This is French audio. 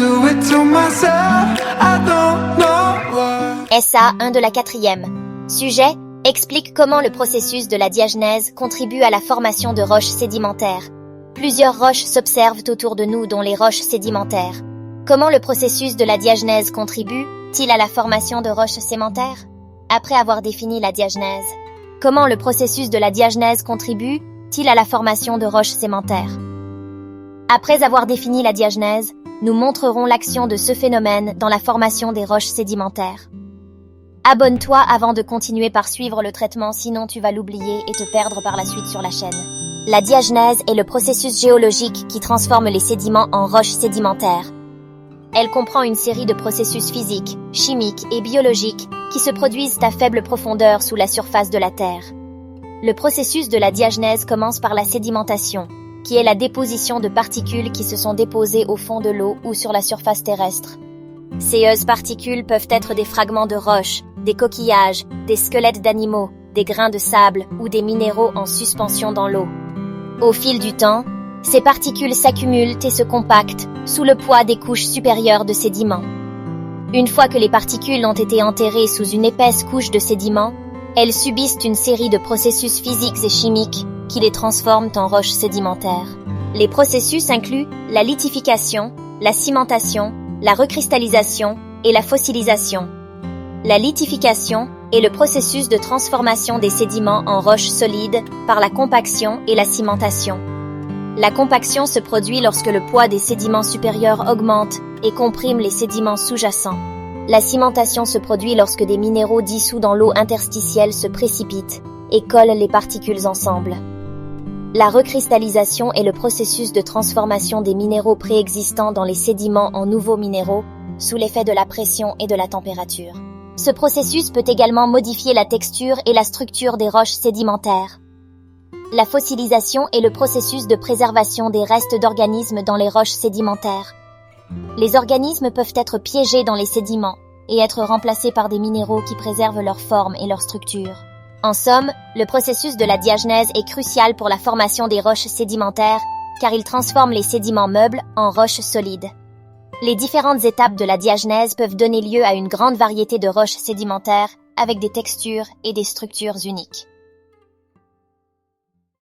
do it to myself, I don't know why. SA 1 de la 4e. Sujet: explique comment le processus de la diagenèse contribue à la formation de roches sédimentaires. Plusieurs roches s'observent autour de nous, dont les roches sédimentaires. Comment le processus de la diagenèse contribue-t-il à la formation de roches sédimentaires? Après avoir défini la diagenèse, comment le processus de la diagenèse contribue-t-il à la formation de roches sédimentaires? Après avoir défini la diagenèse, nous montrerons l'action de ce phénomène dans la formation des roches sédimentaires. Abonne-toi avant de continuer par suivre le traitement, sinon tu vas l'oublier et te perdre par la suite sur la chaîne. La diagenèse est le processus géologique qui transforme les sédiments en roches sédimentaires. Elle comprend une série de processus physiques, chimiques et biologiques qui se produisent à faible profondeur sous la surface de la Terre. Le processus de la diagenèse commence par la sédimentation, qui est la déposition de particules qui se sont déposées au fond de l'eau ou sur la surface terrestre. Ces particules peuvent être des fragments de roches, des coquillages, des squelettes d'animaux, des grains de sable ou des minéraux en suspension dans l'eau. Au fil du temps, ces particules s'accumulent et se compactent sous le poids des couches supérieures de sédiments. Une fois que les particules ont été enterrées sous une épaisse couche de sédiments, elles subissent une série de processus physiques et chimiques qui les transforment en roches sédimentaires. Les processus incluent la lithification, la cimentation, la recristallisation et la fossilisation. La lithification est le processus de transformation des sédiments en roches solides par la compaction et la cimentation. La compaction se produit lorsque le poids des sédiments supérieurs augmente et comprime les sédiments sous-jacents. La cimentation se produit lorsque des minéraux dissous dans l'eau interstitielle se précipitent et collent les particules ensemble. La recristallisation est le processus de transformation des minéraux préexistants dans les sédiments en nouveaux minéraux sous l'effet de la pression et de la température. Ce processus peut également modifier la texture et la structure des roches sédimentaires. La fossilisation est le processus de préservation des restes d'organismes dans les roches sédimentaires. Les organismes peuvent être piégés dans les sédiments et être remplacés par des minéraux qui préservent leur forme et leur structure. En somme, le processus de la diagenèse est crucial pour la formation des roches sédimentaires car il transforme les sédiments meubles en roches solides. Les différentes étapes de la diagenèse peuvent donner lieu à une grande variété de roches sédimentaires avec des textures et des structures uniques.